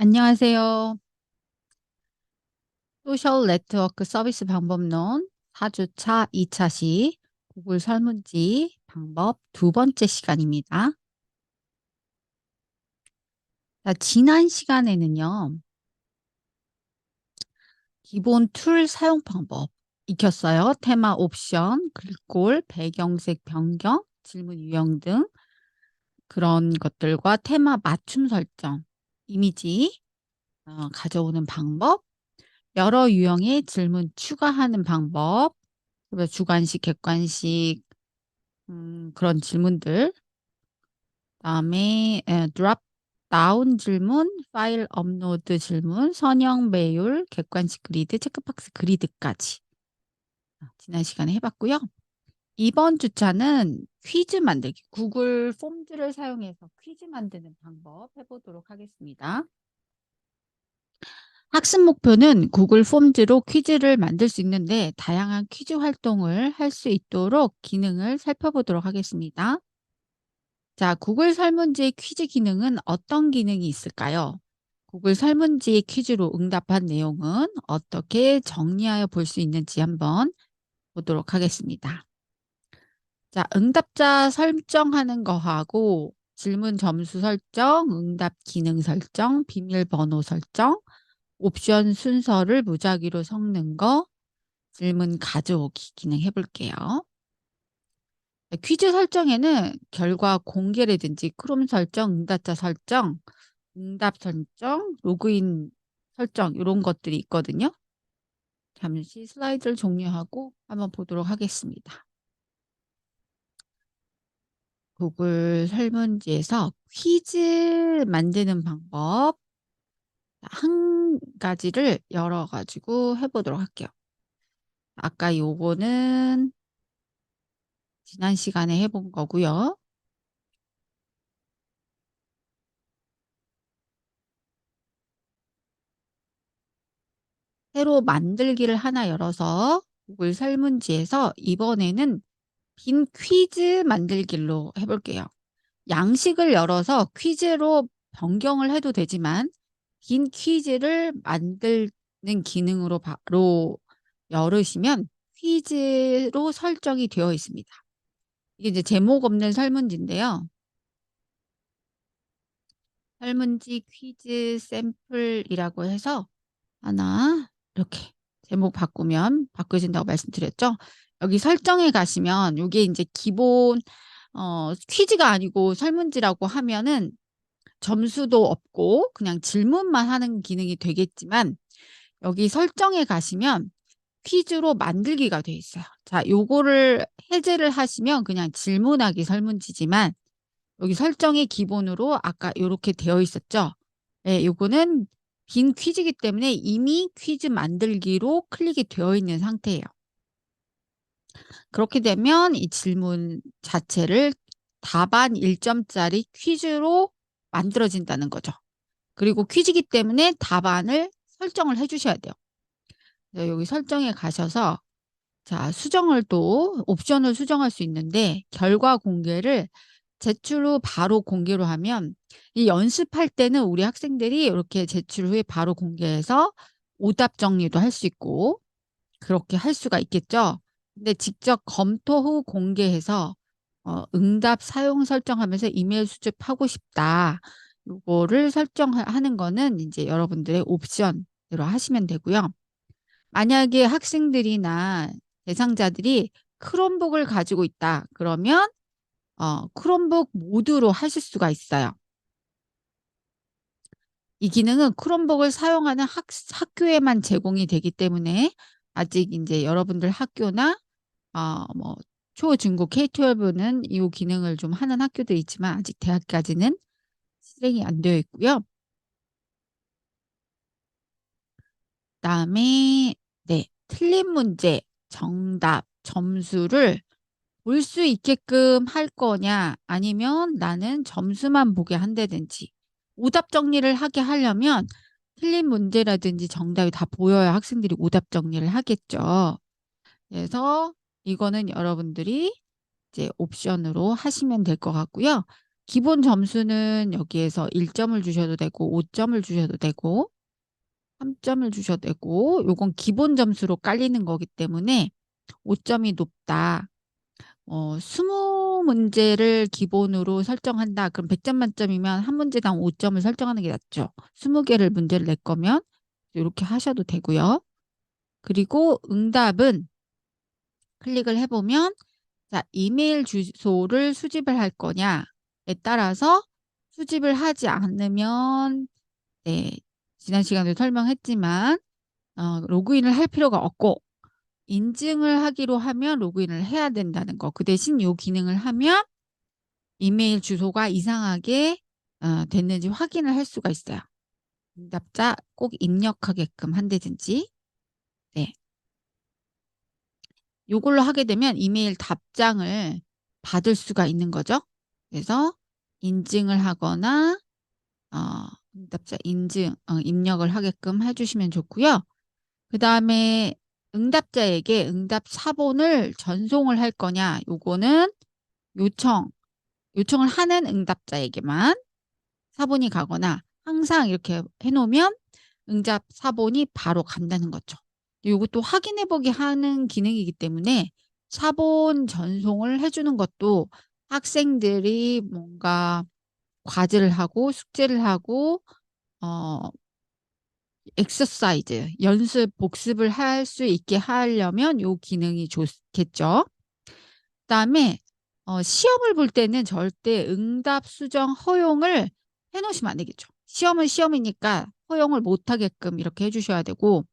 안녕하세요. 소셜 네트워크 서비스 방법론 4주차 2차 시 구글 설문지 방법 두 번째 시간입니다. 자, 지난 시간에는요, 기본 툴 사용 방법 익혔어요. 테마 옵션, 글꼴, 배경색 변경, 질문 유형 등 그런 것들과 테마 맞춤 설정, 이미지 가져오는 방법, 여러 유형의 질문 추가하는 방법, 그래서 주관식, 객관식 그런 질문들, 그다음에 드롭 다운 질문, 파일 업로드 질문, 선형 배율, 객관식 그리드, 체크박스 그리드까지 지난 시간에 해봤고요. 이번 주차는 퀴즈 만들기, 구글 폼즈를 사용해서 퀴즈 만드는 방법 해보도록 하겠습니다. 학습 목표는 구글 폼즈로 퀴즈를 만들 수 있는데 다양한 퀴즈 활동을 할 수 있도록 기능을 살펴보도록 하겠습니다. 자, 구글 설문지의 퀴즈 기능은 어떤 기능이 있을까요? 구글 설문지의 퀴즈로 응답한 내용은 어떻게 정리하여 볼 수 있는지 한번 보도록 하겠습니다. 자, 응답자 설정하는 거하고 질문 점수 설정, 응답 기능 설정, 비밀번호 설정, 옵션 순서를 무작위로 섞는 거, 질문 가져오기 기능 해볼게요. 퀴즈 설정에는 결과 공개라든지 크롬 설정, 응답자 설정, 응답 설정, 로그인 설정 이런 것들이 있거든요. 잠시 슬라이드를 종료하고 한번 보도록 하겠습니다. 구글 설문지에서 퀴즈 만드는 방법 한 가지를 열어가지고 해보도록 할게요. 아까 요거는 지난 시간에 해본 거고요. 새로 만들기를 하나 열어서 구글 설문지에서 이번에는 빈 퀴즈 만들기로 해볼게요. 양식을 열어서 퀴즈로 변경을 해도 되지만 빈 퀴즈를 만드는 기능으로 바로 열으시면 퀴즈로 설정이 되어 있습니다. 이게 이제 제목 없는 설문지인데요. 설문지 퀴즈 샘플이라고 해서 하나 이렇게 제목 바꾸면 바꿔진다고 말씀드렸죠. 여기 설정에 가시면 이게 이제 기본 퀴즈가 아니고 설문지라고 하면은 점수도 없고 그냥 질문만 하는 기능이 되겠지만 여기 설정에 가시면 퀴즈로 만들기가 돼 있어요. 자, 요거를 해제를 하시면 그냥 질문하기 설문지지만 여기 설정이 기본으로 아까 요렇게 되어 있었죠. 예, 요거는 빈 퀴즈이기 때문에 이미 퀴즈 만들기로 클릭이 되어 있는 상태예요. 그렇게 되면 이 질문 자체를 답안 1점짜리 퀴즈로 만들어진다는 거죠. 그리고 퀴즈이기 때문에 답안을 설정을 해 주셔야 돼요. 여기 설정에 가셔서 자, 수정을 또 옵션을 수정할 수 있는데 결과 공개를 제출 후 바로 공개로 하면 이 연습할 때는 우리 학생들이 이렇게 제출 후에 바로 공개해서 오답 정리도 할 수 있고 그렇게 할 수가 있겠죠. 근데 직접 검토 후 공개해서 응답 사용 설정하면서 이메일 수집하고 싶다. 요거를 설정하는 거는 이제 여러분들의 옵션대로 하시면 되고요. 만약에 학생들이나 대상자들이 크롬북을 가지고 있다. 그러면 크롬북 모드로 하실 수가 있어요. 이 기능은 크롬북을 사용하는 학교에만 제공이 되기 때문에 아직 이제 여러분들 학교나 뭐 초, 중고, K-12는 이 기능을 좀 하는 학교도 있지만 아직 대학까지는 실행이 안 되어 있고요. 그다음에 네, 틀린 문제, 정답, 점수를 볼 수 있게끔 할 거냐 아니면 나는 점수만 보게 한다든지 오답 정리를 하게 하려면 틀린 문제라든지 정답이 다 보여야 학생들이 오답 정리를 하겠죠. 그래서 이거는 여러분들이 이제 옵션으로 하시면 될 것 같고요. 기본 점수는 여기에서 1점을 주셔도 되고 5점을 주셔도 되고 3점을 주셔도 되고 요건 기본 점수로 깔리는 거기 때문에 5점이 높다. 20문제를 기본으로 설정한다. 그럼 100점 만점이면 한 문제당 5점을 설정하는 게 낫죠. 20개를 문제를 낼 거면 이렇게 하셔도 되고요. 그리고 응답은 클릭을 해보면 자, 이메일 주소를 수집을 할 거냐에 따라서 수집을 하지 않으면 네, 지난 시간에 설명했지만 로그인을 할 필요가 없고 인증을 하기로 하면 로그인을 해야 된다는 거. 그 대신 이 기능을 하면 이메일 주소가 이상하게 됐는지 확인을 할 수가 있어요. 응답자 꼭 입력하게끔 한다든지. 네. 요걸로 하게 되면 이메일 답장을 받을 수가 있는 거죠. 그래서 인증을 하거나 응답자 인증, 입력을 하게끔 해주시면 좋고요. 그 다음에 응답자에게 응답 사본을 전송을 할 거냐, 요거는 요청을 하는 응답자에게만 사본이 가거나 항상 이렇게 해놓으면 응답 사본이 바로 간다는 거죠. 이것도 확인해보기 하는 기능이기 때문에 사본 전송을 해주는 것도 학생들이 뭔가 과제를 하고 숙제를 하고 엑서사이즈, 연습, 복습을 할 수 있게 하려면 이 기능이 좋겠죠. 그다음에 시험을 볼 때는 절대 응답 수정 허용을 해놓으시면 안 되겠죠. 시험은 시험이니까 허용을 못하게끔 이렇게 해주셔야 되고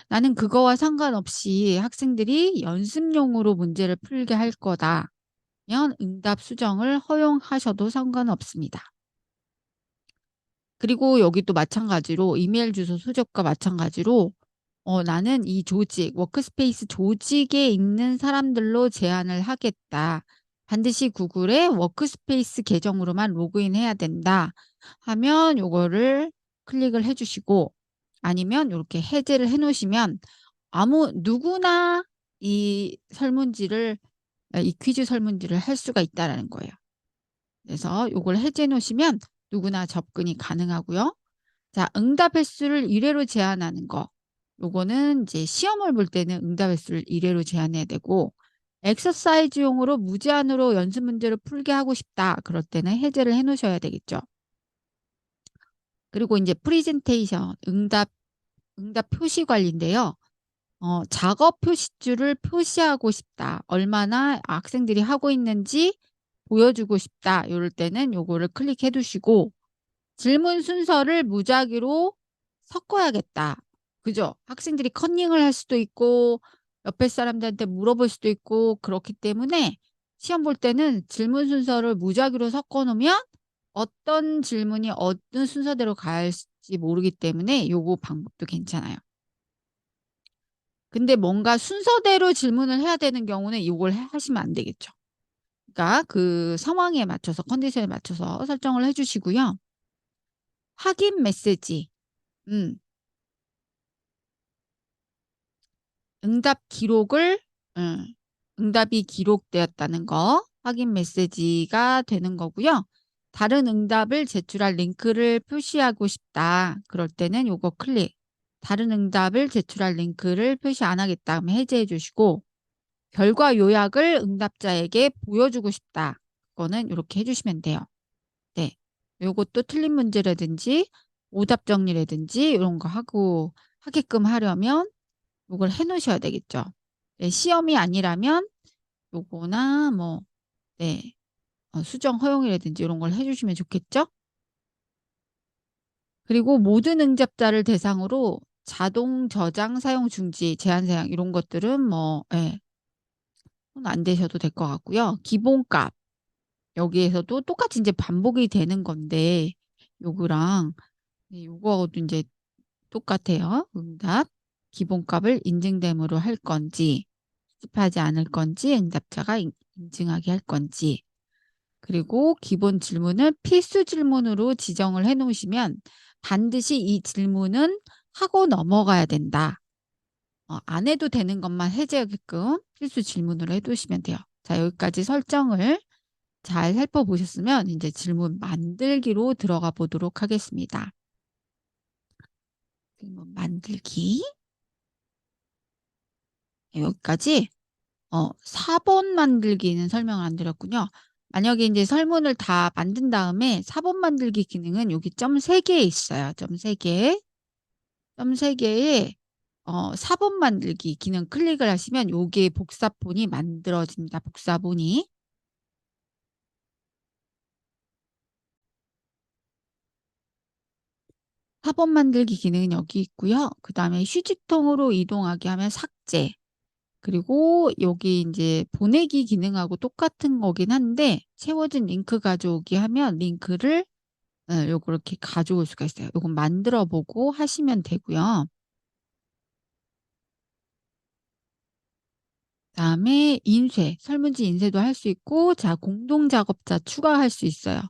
나는 그거와 상관없이 학생들이 연습용으로 문제를 풀게 할 거다면 응답 수정을 허용하셔도 상관없습니다. 그리고 여기도 마찬가지로 이메일 주소 수집과 마찬가지로 나는 이 조직, 워크스페이스 조직에 있는 사람들로 제한을 하겠다. 반드시 구글의 워크스페이스 계정으로만 로그인해야 된다 하면 요거를 클릭을 해주시고 아니면 이렇게 해제를 해놓으시면 누구나 이 퀴즈 설문지를 할 수가 있다라는 거예요. 그래서 요걸 해제해 놓으시면 누구나 접근이 가능하고요. 자, 응답 횟수를 1회로 제한하는 거. 요거는 이제 시험을 볼 때는 응답 횟수를 1회로 제한해야 되고 엑서사이즈용으로 무제한으로 연습 문제를 풀게 하고 싶다. 그럴 때는 해제를 해 놓으셔야 되겠죠. 그리고 이제 프리젠테이션, 응답 표시 관리인데요. 작업 표시줄을 표시하고 싶다. 얼마나 학생들이 하고 있는지 보여주고 싶다. 이럴 때는 요거를 클릭해 두시고 질문 순서를 무작위로 섞어야겠다. 그죠? 학생들이 컨닝을 할 수도 있고 옆에 사람들한테 물어볼 수도 있고 그렇기 때문에 시험 볼 때는 질문 순서를 무작위로 섞어 놓으면 어떤 질문이 어떤 순서대로 갈지 모르기 때문에 요거 방법도 괜찮아요. 근데 뭔가 순서대로 질문을 해야 되는 경우는 이걸 하시면 안 되겠죠. 그러니까 그 상황에 맞춰서 컨디션에 맞춰서 설정을 해주시고요. 확인 메시지. 응답 기록을 응답이 기록되었다는 거 확인 메시지가 되는 거고요. 다른 응답을 제출할 링크를 표시하고 싶다. 그럴 때는 요거 클릭. 다른 응답을 제출할 링크를 표시 안 하겠다 하면 해제해 주시고 결과 요약을 응답자에게 보여주고 싶다. 그거는 이렇게 해주시면 돼요. 네. 요것도 틀린 문제라든지 오답 정리라든지 이런 거 하게끔 하려면 요걸 해 놓으셔야 되겠죠. 네, 시험이 아니라면 요거나 뭐 네, 수정 허용이라든지 이런 걸 해주시면 좋겠죠. 그리고 모든 응답자를 대상으로 자동 저장 사용 중지 제한 사양 이런 것들은 뭐 안 되셔도 될 것 같고요. 기본값 여기에서도 똑같이 이제 반복이 되는 건데 요거랑 요거하고도 이제 똑같아요. 응답 기본값을 인증됨으로 할 건지 수집하지 않을 건지 응답자가 인증하게 할 건지 그리고 기본 질문을 필수 질문으로 지정을 해 놓으시면 반드시 이 질문은 하고 넘어가야 된다. 안 해도 되는 것만 해제하게끔 필수 질문으로 해두시면 돼요. 자, 여기까지 설정을 잘 살펴보셨으면 이제 질문 만들기로 들어가 보도록 하겠습니다. 질문 만들기. 여기까지 4번 만들기는 설명을 안 드렸군요. 만약에 이제 설문을 다 만든 다음에 4번 만들기 기능은 여기 점 3개에 있어요. 점 3개. 점 3개에 4번 만들기 기능 클릭을 하시면 요게 복사본이 만들어집니다. 복사본이. 4번 만들기 기능은 여기 있고요. 그다음에 휴지통으로 이동하게 하면 삭제. 그리고 여기 인제 보내기 기능하고 똑같은 거긴 한데 채워진 링크 가져오기 하면 링크를 요렇게 가져올 수가 있어요. 요건 만들어 보고 하시면 되고요. 그다음에 인쇄, 설문지 인쇄도 할 수 있고 자 공동 작업자 추가할 수 있어요.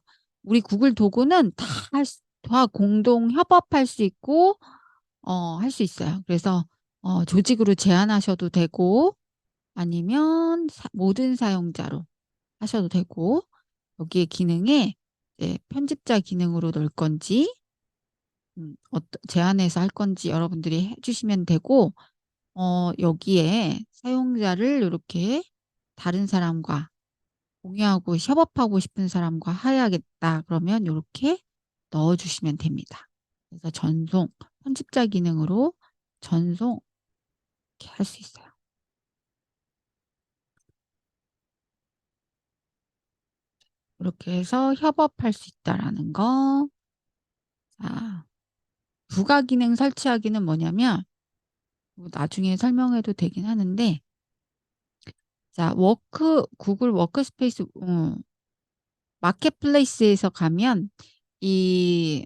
우리 구글 도구는 다 공동 협업할 수 있고 할 수 있어요. 그래서 조직으로 제안하셔도 되고 아니면 모든 사용자로 하셔도 되고 여기에 기능에 이제 편집자 기능으로 넣을 건지 제안해서 할 건지 여러분들이 해 주시면 되고 여기에 사용자를 요렇게 다른 사람과 공유하고 협업하고 싶은 사람과 해야겠다 그러면 요렇게 넣어 주시면 됩니다. 그래서 전송, 편집자 기능으로 전송 이렇게 할 수 있어요. 이렇게 해서 협업할 수 있다라는 거. 자, 부가 기능 설치하기는 뭐냐면 뭐 나중에 설명해도 되긴 하는데 자, 구글 워크스페이스 마켓플레이스에서 가면 이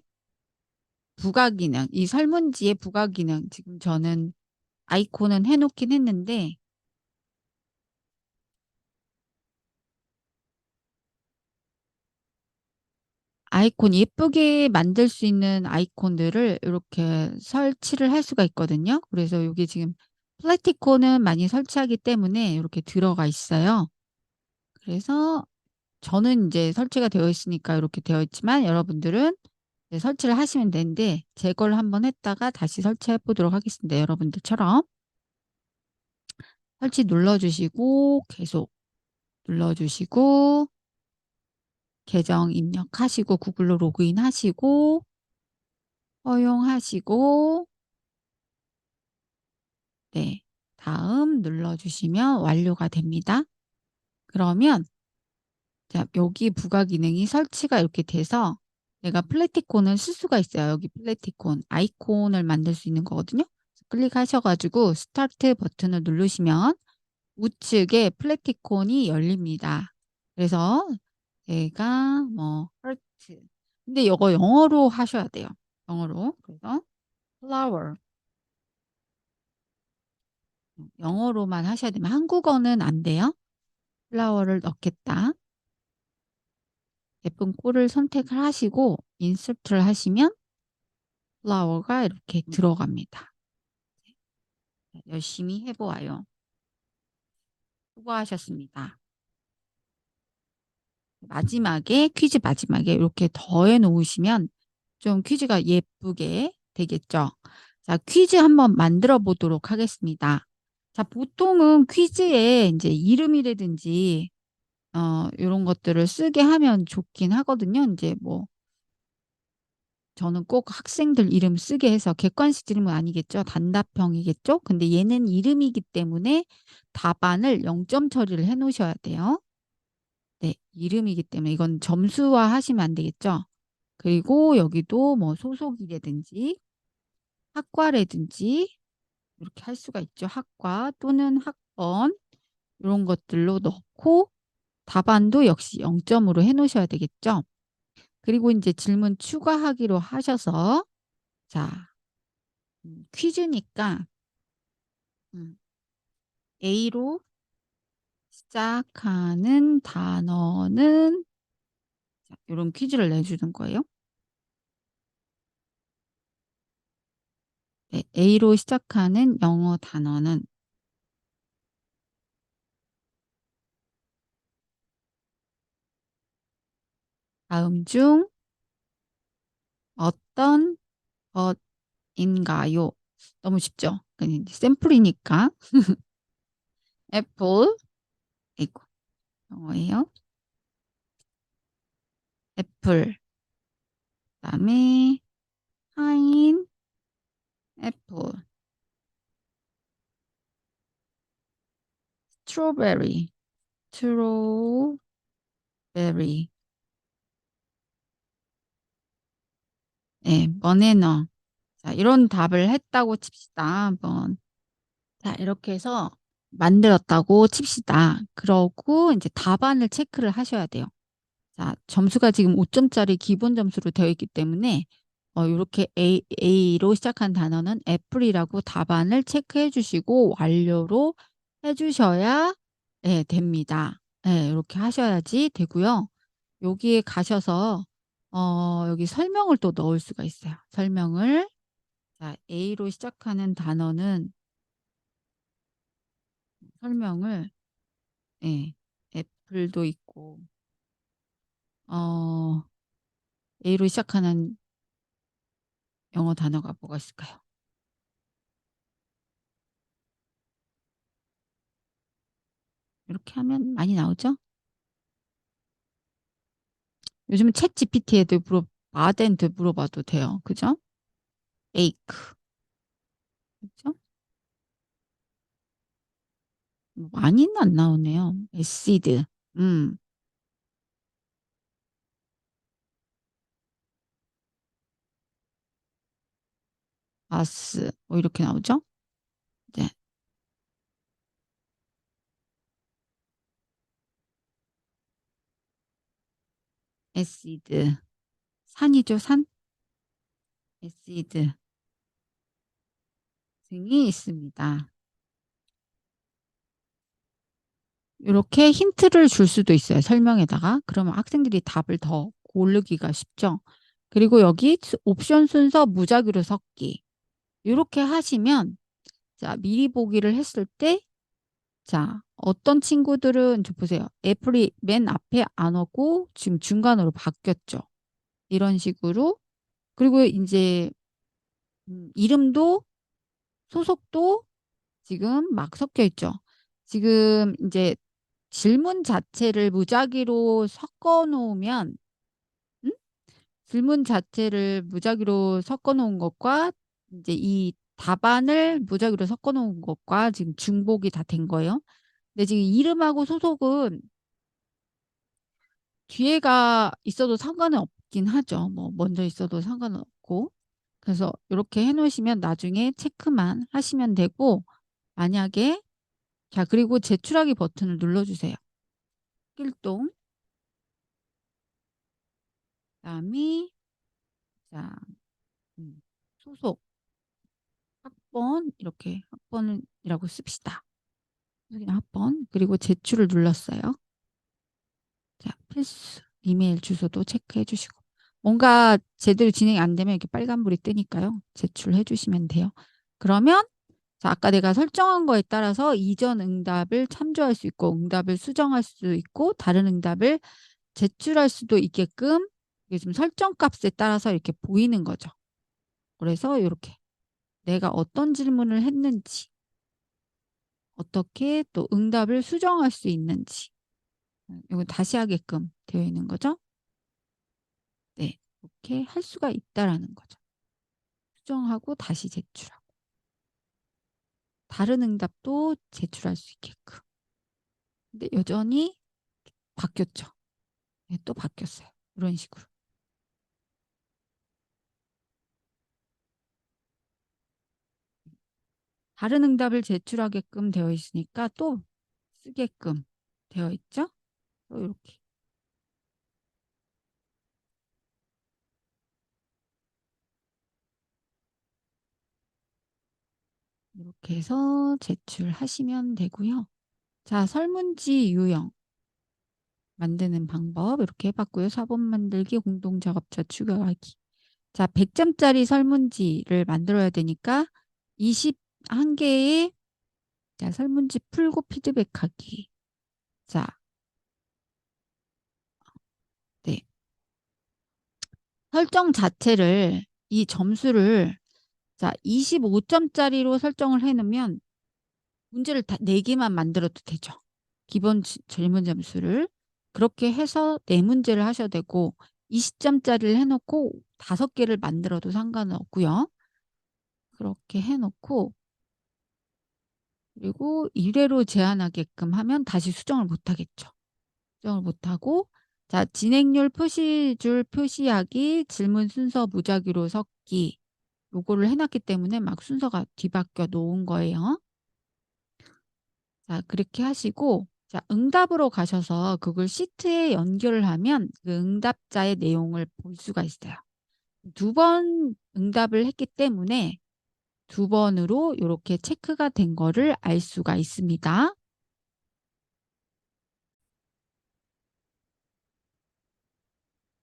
부가 기능, 이 설문지의 부가 기능 지금 저는 아이콘은 해 놓긴 했는데 아이콘 예쁘게 만들 수 있는 아이콘들을 요렇게 설치를 할 수가 있거든요. 그래서 요게 지금 플래티콘은 많이 설치하기 때문에 요렇게 들어가 있어요. 그래서 저는 인제 설치가 되어 있으니까 요렇게 되어 있지만 여러분들은 이제 설치를 하시면 되는데 제 걸 한번 했다가 다시 설치해 보도록 하겠습니다. 여러분들처럼. 설치 눌러 주시고 계속 눌러 주시고 계정 입력하시고 구글로 로그인하시고 허용하시고 네. 다음 눌러 주시면 완료가 됩니다. 그러면 자 여기 부가 기능이 설치가 이렇게 돼서 내가 플래티콘을 쓸 수가 있어요. 여기 플래티콘 아이콘을 만들 수 있는 거거든요. 클릭하셔 가지고 스타트 버튼을 누르시면 우측에 플래티콘이 열립니다. 그래서 제가 뭐 하트 근데 이거 영어로 하셔야 돼요. 영어로. 그래서 flower 영어로만 하셔야 되면 한국어는 안 돼요. 플라워를 넣겠다. 예쁜 꼴을 선택을 하시고 인서트를 하시면 플라워가 이렇게 들어갑니다. 열심히 해 보아요. 수고하셨습니다. 마지막에 퀴즈 마지막에 이렇게 더해 놓으시면 좀 퀴즈가 예쁘게 되겠죠. 자, 퀴즈 한번 만들어 보도록 하겠습니다. 자, 보통은 퀴즈에 인제 이름이라든지 요런 것들을 쓰게 하면 좋긴 하거든요. 인제 뭐 저는 꼭 학생들 이름 쓰게 해서 객관식 질문 아니겠죠? 단답형이겠죠? 근데 얘는 이름이기 때문에 답안을 0점 처리를 해 놓으셔야 돼요. 네. 이름이기 때문에 이건 점수화하시면 안 되겠죠? 그리고 여기도 뭐 소속이라든지 학과라든지 이렇게 할 수가 있죠. 학과 또는 학번 요런 것들로 넣고 답안도 역시 0점으로 해 놓으셔야 되겠죠? 그리고 인제 질문 추가하기로 하셔서 자 퀴즈니까 음 A로 시작하는 단어는 자 요런 퀴즈를 내주는 거예요. 네. A로 시작하는 영어 단어는 다음 중 어떤 것인가요? 너무 쉽죠? 그냥 이제 샘플이니까. 애플, 이거 영어예요. 애플, 그다음에 파인 애플, 스트로베리, 스트로베리, 예, 버네너. 자, 이런 답을 했다고 칩시다. 한번. 자, 이렇게 해서 만들었다고 칩시다. 그러고 이제 답안을 체크를 하셔야 돼요. 자, 점수가 지금 5점짜리 기본 점수로 되어 있기 때문에 이렇게 A로 시작한 단어는 애플이라고 답안을 체크해 주시고 완료로 해 주셔야 됩니다. 이렇게 하셔야지 되고요. 여기에 가셔서 여기 설명을 또 넣을 수가 있어요. 설명을. 자, A로 시작하는 단어는 설명을 예, 애플도 있고 어, A로 시작하는 영어 단어가 뭐가 있을까요? 이렇게 하면 많이 나오죠? 요즘은 챗 GPT에도 아드한테 물어봐도 돼요. 그죠? 에이크. 그죠? 뭐 많이는 안 나오네요. 에시드. 음, 아스. 뭐 이렇게 나오죠? 네. 에시드. 산이죠, 산? 에시드 등이 있습니다. 이렇게 힌트를 줄 수도 있어요. 설명에다가. 그러면 학생들이 답을 더 고르기가 쉽죠. 그리고 여기 옵션 순서 무작위로 섞기. 이렇게 하시면 자, 미리 보기를 했을 때 자, 어떤 친구들은 저 보세요. 애플이 맨 앞에 안 오고 지금 중간으로 바뀌었죠. 이런 식으로. 그리고 이제 이름도 소속도 지금 막 섞여 있죠. 지금 이제 질문 자체를 무작위로 섞어 놓으면 음? 질문 자체를 무작위로 섞어 놓은 것과 이제 이 답안을 무작위로 섞어 놓은 것과 지금 중복이 다 된 거예요. 근데 지금 이름하고 소속은 뒤에가 있어도 상관은 없긴 하죠. 뭐 먼저 있어도 상관은 없고. 그래서 이렇게 해놓으시면 나중에 체크만 하시면 되고 만약에 자 그리고 제출하기 버튼을 눌러주세요. 필동 그다음에 자 소속 학번 이렇게 학번이라고 씁시다. 그냥 학번 그리고 제출을 눌렀어요. 자 필수 이메일 주소도 체크해 주시고 뭔가 제대로 진행이 안 되면 이렇게 빨간불이 뜨니까요. 제출해 주시면 돼요. 그러면 자, 아까 내가 설정한 거에 따라서 이전 응답을 참조할 수 있고 응답을 수정할 수 있고 다른 응답을 제출할 수도 있게끔 이게 지금 설정 값에 따라서 이렇게 보이는 거죠. 그래서 이렇게 내가 어떤 질문을 했는지 어떻게 또 응답을 수정할 수 있는지 이거 다시 하게끔 되어 있는 거죠. 네, 이렇게 할 수가 있다라는 거죠. 수정하고 다시 제출하고 다른 응답도 제출할 수 있게끔. 근데 여전히 바뀌었죠. 네, 또 바뀌었어요. 이런 식으로. 다른 응답을 제출하게끔 되어 있으니까 또 쓰게끔 되어 있죠. 또 이렇게. 이렇게 해서 제출하시면 되고요. 자, 설문지 유형 만드는 방법 이렇게 해봤고요. 사본 만들기, 공동작업자 추가하기. 자, 100점짜리 설문지를 만들어야 되니까 21개의 자, 설문지 풀고 피드백하기. 자, 네. 설정 자체를, 이 점수를, 자, 25점짜리로 설정을 해놓으면 문제를 다 4개만 만들어도 되죠. 기본 질문 점수를. 그렇게 해서 4문제를 하셔도 되고, 20점짜리를 해놓고 5개를 만들어도 상관은 없고요. 그렇게 해놓고, 그리고 1회로 제한하게끔 하면 다시 수정을 못하겠죠. 수정을 못하고, 자, 진행률 표시줄 표시하기, 질문 순서 무작위로 섞기, 요거를 해놨기 때문에 막 순서가 뒤바뀌어 놓은 거예요. 자, 그렇게 하시고, 자, 응답으로 가셔서 그걸 시트에 연결을 하면 그 응답자의 내용을 볼 수가 있어요. 2번 응답을 했기 때문에 2번으로 이렇게 체크가 된 거를 알 수가 있습니다.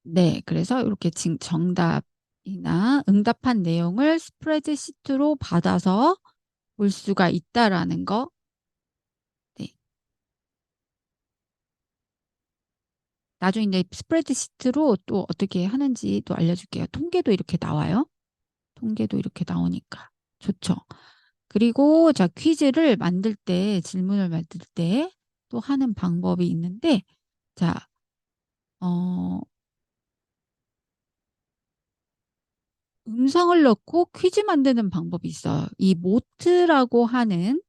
네, 그래서 이렇게 지금 정답이나 응답한 내용을 스프레드시트로 받아서 볼 수가 있다라는 거. 네. 나중에 이제 스프레드시트로 또 어떻게 하는지 또 알려줄게요. 통계도 이렇게 나와요. 통계도 이렇게 나오니까 좋죠. 그리고 자, 퀴즈를 만들 때, 질문을 만들 때 또 하는 방법이 있는데, 자, 음성을 넣고 퀴즈 만드는 방법이 있어요. 이 모트라고 하는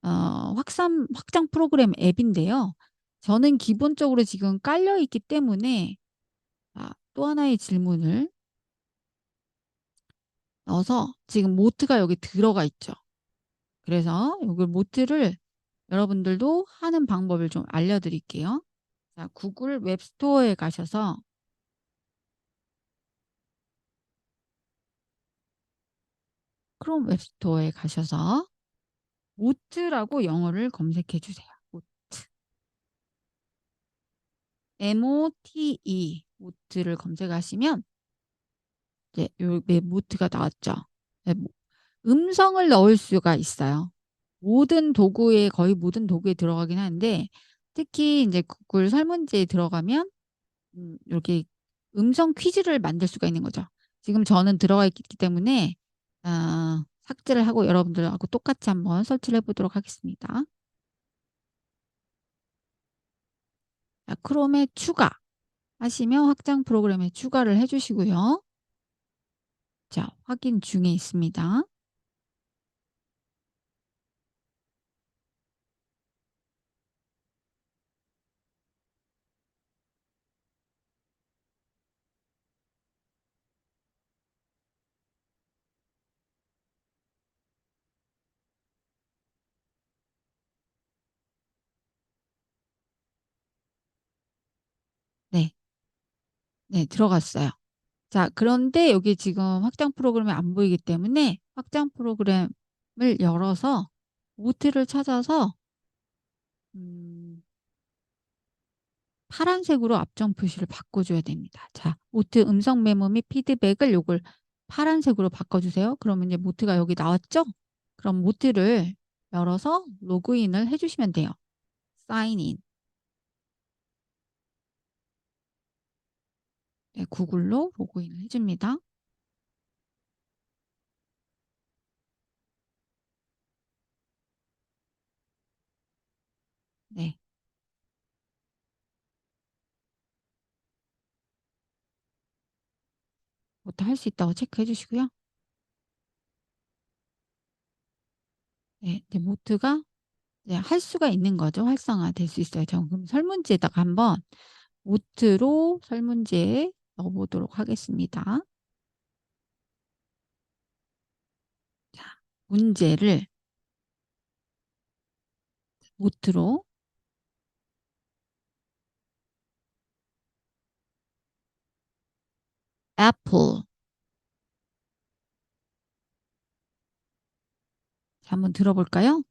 확장 프로그램 앱인데요. 저는 기본적으로 지금 깔려 있기 때문에 또 하나의 질문을 넣어서 지금 모트가 여기 들어가 있죠. 그래서 이걸 모트를 여러분들도 하는 방법을 좀 알려드릴게요. 자, 구글 웹스토어에 가셔서 크롬 웹스토어에 가셔서 모트라고 영어를 검색해 주세요. 모트. MOTE 모트를 검색하시면 이제 요 모트가 나왔죠. 네, 음성을 넣을 수가 있어요. 모든 도구에 거의 모든 도구에 들어가긴 하는데 특히 이제 구글 설문지에 들어가면 이렇게 음성 퀴즈를 만들 수가 있는 거죠. 지금 저는 들어가 있기 때문에 삭제를 하고 여러분들하고 똑같이 한번 설치를 해보도록 하겠습니다. 자, 크롬에 추가 하시면 확장 프로그램에 추가를 해주시고요. 자, 확인 중에 있습니다. 네, 네, 들어갔어요. 자, 그런데 여기 지금 확장 프로그램이 안 보이기 때문에 확장 프로그램을 열어서 모트를 찾아서 파란색으로 앞정 표시를 바꿔줘야 됩니다. 자, 모트 음성 메모 및 피드백을 요걸 파란색으로 바꿔주세요. 그러면 이제 모트가 여기 나왔죠? 그럼 모트를 열어서 로그인을 해주시면 돼요. 사인인. 네, 구글로 로그인을 해줍니다. 네, 모트 할 수 있다고 체크해 주시고요. 네, 이제 모트가 이제 할 수가 있는 거죠. 활성화 될 수 있어요. 저 그럼 설문지에다가 한번 모트로 설문지에 넣어보도록 하겠습니다. 자, 문제를 모트로 애플. 자, 한번 들어볼까요?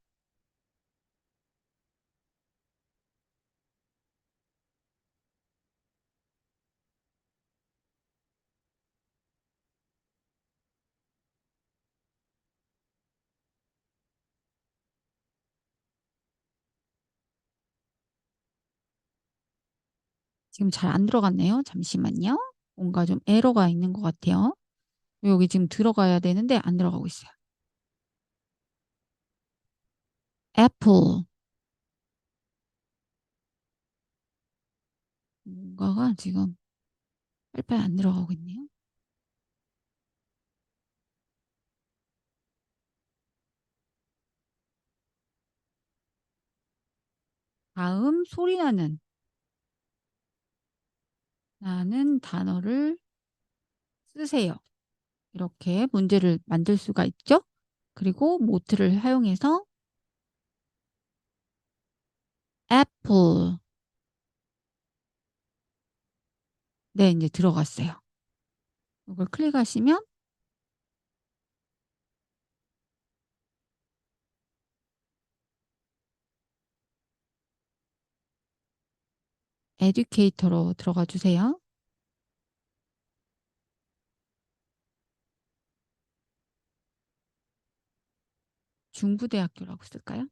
지금 잘 안 들어갔네요. 잠시만요. 뭔가 좀 에러가 있는 것 같아요. 여기 지금 들어가야 되는데 안 들어가고 있어요. apple. 뭔가가 지금 빨리빨리 안 들어가고 있네요. 다음 소리 나는 단어를 쓰세요. 이렇게 문제를 만들 수가 있죠. 그리고 모트를 사용해서 apple. 네, 이제 들어갔어요. 이걸 클릭하시면 에듀케이터로 들어가 주세요. 중부대학교라고 쓸까요?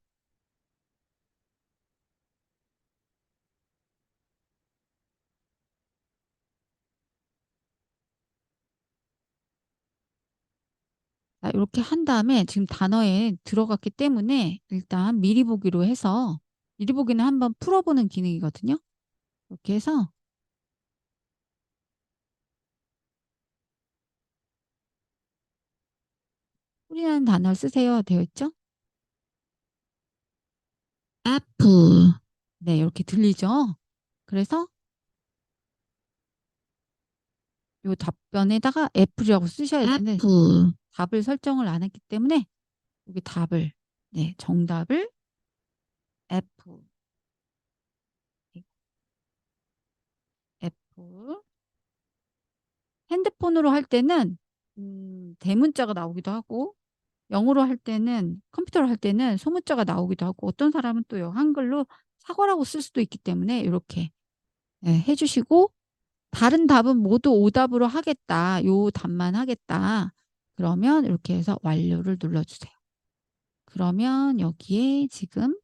자, 이렇게 한 다음에 지금 단어에 들어갔기 때문에 일단 미리 보기로 해서 미리 보기는 한번 풀어보는 기능이거든요. 이렇게 해서 소리나는 단어를 쓰세요 되어 있죠? apple. 네, 이렇게 들리죠? 그래서 이 답변에다가 애플이라고 쓰셔야 되는데 답을 설정을 안 했기 때문에 여기 답을, 네, 정답을 애플, 애플. 핸드폰으로 할 때는 대문자가 나오기도 하고, 영어로 할 때는, 컴퓨터로 할 때는 소문자가 나오기도 하고, 어떤 사람은 또 한글로 사과라고 쓸 수도 있기 때문에 이렇게, 네, 해주시고, 다른 답은 모두 오답으로 하겠다, 요 답만 하겠다, 그러면 이렇게 해서 완료를 눌러주세요. 그러면 여기에 지금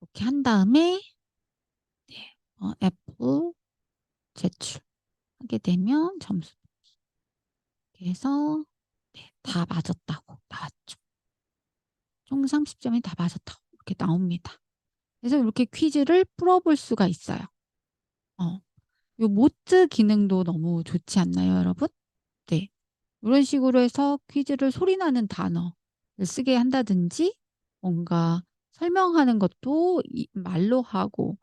이렇게 한 다음에, 네, 애플 제출하게 되면 점수, 이렇게 해서, 네, 다 맞았다고 나왔죠. 총 30점이 다 맞았다고 이렇게 나옵니다. 그래서 이렇게 퀴즈를 풀어볼 수가 있어요. 요 모트 기능도 너무 좋지 않나요, 여러분? 네. 이런 식으로 해서 퀴즈를 소리나는 단어를 쓰게 한다든지, 뭔가 설명하는 것도 말로 하고,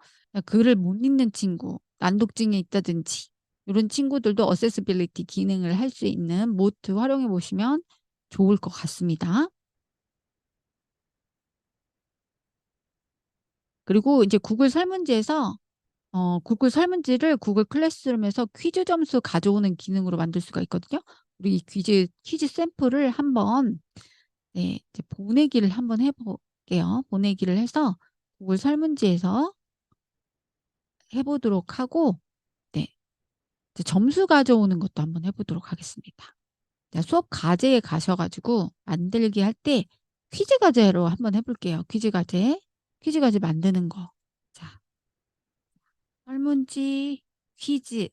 글을 못 읽는 친구, 난독증이 있다든지, 이런 친구들도 어세스빌리티 기능을 할 수 있는 모트 활용해 보시면 좋을 것 같습니다. 그리고 이제 구글 설문지에서 구글 설문지를 구글 클래스룸에서 퀴즈 점수 가져오는 기능으로 만들 수가 있거든요. 우리 이 퀴즈 샘플을 한번, 네, 이제 보내기를 한번 해볼게요. 보내기를 해서 구글 설문지에서 해보도록 하고, 네, 이제 점수 가져오는 것도 한번 해보도록 하겠습니다. 자, 수업 과제에 가셔가지고 만들기 할 때 퀴즈 과제로 한번 해볼게요. 퀴즈 과제 만드는 거. 자, 설문지 퀴즈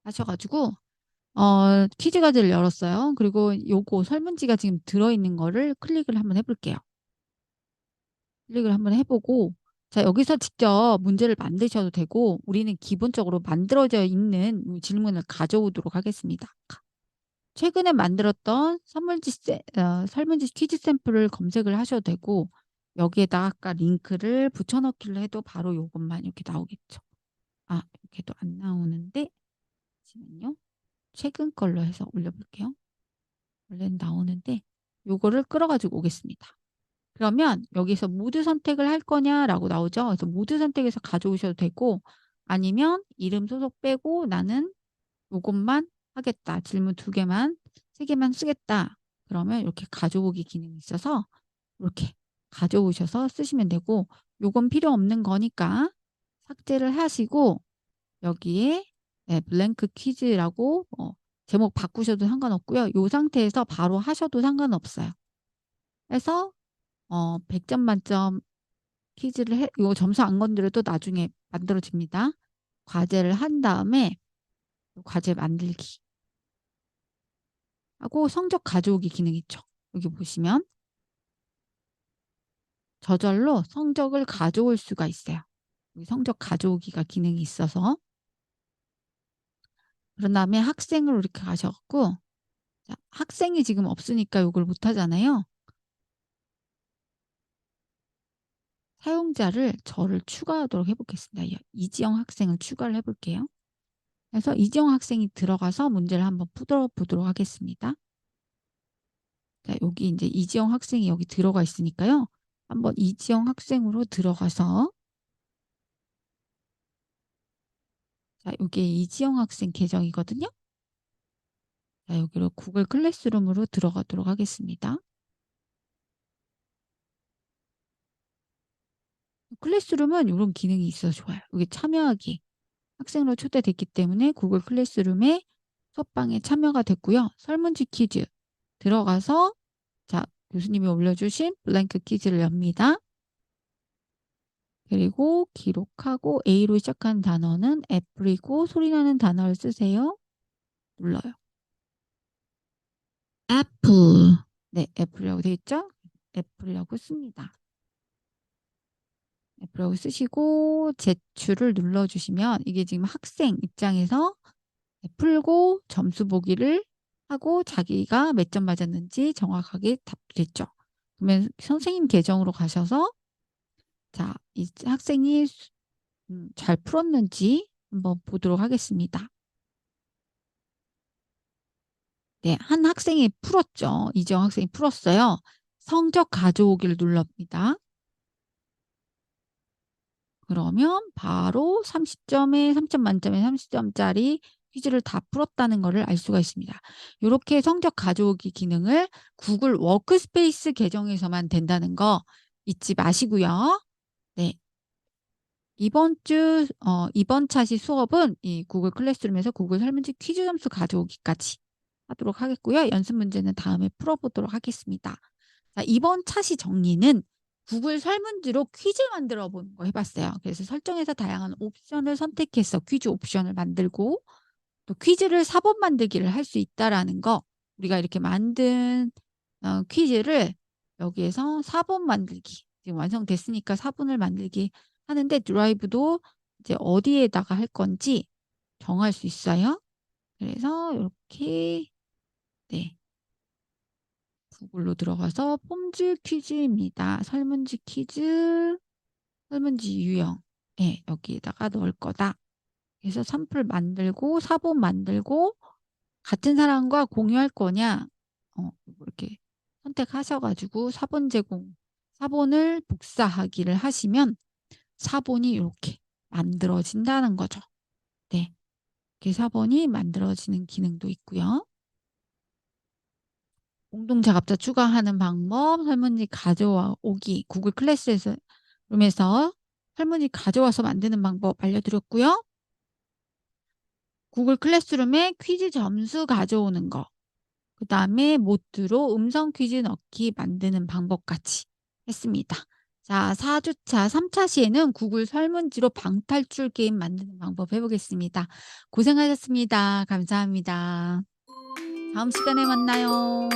하셔가지고 퀴즈 과제를 열었어요. 그리고 요거 설문지가 지금 들어있는 거를 클릭을 한번 해볼게요. 클릭을 한번 해보고, 자, 여기서 직접 문제를 만드셔도 되고, 우리는 기본적으로 만들어져 있는 이 질문을 가져오도록 하겠습니다. 최근에 만들었던 설문지 퀴즈 샘플을 검색을 하셔도 되고, 여기에다 아까 링크를 붙여넣기를 해도 바로 요것만 이렇게 나오겠죠. 아, 이렇게도 안 나오는데, 잠시만요. 최근 걸로 해서 올려볼게요. 원래는 나오는데 요거를 끌어가지고 오겠습니다. 그러면 여기서 모두 선택을 할 거냐라고 나오죠. 그래서 모두 선택해서 가져오셔도 되고, 아니면 이름 소속 빼고 나는 요것만 하겠다. 질문 2개만, 3개만 쓰겠다. 그러면 이렇게 가져오기 기능이 있어서 이렇게 가져오셔서 쓰시면 되고, 요건 필요 없는 거니까 삭제를 하시고, 여기에, 네, 블랭크 퀴즈라고 제목 바꾸셔도 상관없고요. 이 상태에서 바로 하셔도 상관없어요. 그래서 100점 만점 퀴즈를 요 점수 안 건드려도 나중에 만들어집니다. 과제를 한 다음에 과제 만들기 하고 성적 가져오기 기능 있죠. 여기 보시면 저절로 성적을 가져올 수가 있어요. 여기 성적 가져오기가 기능이 있어서. 그런 다음에 학생으로 이렇게 가셔 갖고, 자, 학생이 지금 없으니까 요걸 못 하잖아요. 사용자를 저를 추가하도록 해 보겠습니다. 이지영 학생을 추가를 해 볼게요. 그래서 이지영 학생이 들어가서 문제를 한번 풀어 보도록 하겠습니다. 자, 여기 이제 이지영 학생이 여기 들어가 있으니까요. 한번 이지영 학생으로 들어가서, 자, 요게 이지영 학생 계정이거든요. 자, 여기로 구글 클래스룸으로 들어가도록 하겠습니다. 클래스룸은 이런 기능이 있어서 좋아요. 여기 참여하기. 학생으로 초대됐기 때문에 구글 클래스룸에 수업방에 참여가 됐고요. 설문지 퀴즈 들어가서, 자, 교수님이 올려주신 블랭크 퀴즈를 엽니다. 그리고 기록하고 A로 시작하는 단어는 애플이고 소리나는 단어를 쓰세요. 눌러요. 애플. 네, 애플이라고 되어 있죠? 애플이라고 씁니다. 애플이라고 쓰시고 제출을 눌러주시면 이게 지금 학생 입장에서 풀고 점수 보기를 하고 자기가 몇 점 맞았는지 정확하게 답했죠. 그러면 선생님 계정으로 가셔서, 자, 이 학생이 잘 풀었는지 한번 보도록 하겠습니다. 네, 한 학생이 풀었죠. 이지영 학생이 풀었어요. 성적 가져오기를 눌러봅니다. 그러면 바로 30점에 3점 만점에 30점짜리 퀴즈를 다 풀었다는 것을 알 수가 있습니다. 이렇게 성적 가져오기 기능을 구글 워크스페이스 계정에서만 된다는 거 잊지 마시고요. 네. 이번 차시 수업은 이 구글 클래스룸에서 구글 설문지 퀴즈 점수 가져오기까지 하도록 하겠고요. 연습 문제는 다음에 풀어보도록 하겠습니다. 자, 이번 차시 정리는 구글 설문지로 퀴즈 만들어 보는 거 해봤어요. 그래서 설정에서 다양한 옵션을 선택해서 퀴즈 옵션을 만들고, 또 퀴즈를 사본 만들기를 할 수 있다라는 거, 우리가 이렇게 만든 퀴즈를 여기에서 사본 만들기, 지금 완성됐으니까 사본을 만들기 하는데 드라이브도 이제 어디에다가 할 건지 정할 수 있어요. 그래서 이렇게, 네, 구글로 들어가서 폼즈 퀴즈입니다. 설문지 퀴즈, 설문지 유형. 네, 여기에다가 넣을 거다. 그래서 sample 만들고 사본 만들고 같은 사람과 공유할 거냐, 이렇게 선택하셔가지고 사본 제공, 사본을 복사하기를 하시면 사본이 이렇게 만들어진다는 거죠. 네, 이렇게 사본이 만들어지는 기능도 있고요. 공동작업자 추가하는 방법, 설문지 가져오기, 구글 클래스에서 룸에서 설문지 가져와서 만드는 방법 알려드렸고요. 구글 클래스룸에 퀴즈 점수 가져오는 거, 그 다음에 모드로 음성 퀴즈 넣기 만드는 방법까지 했습니다. 자, 4주차, 3차 시에는 구글 설문지로 방탈출 게임 만드는 방법 해보겠습니다. 고생하셨습니다. 감사합니다. 다음 시간에 만나요.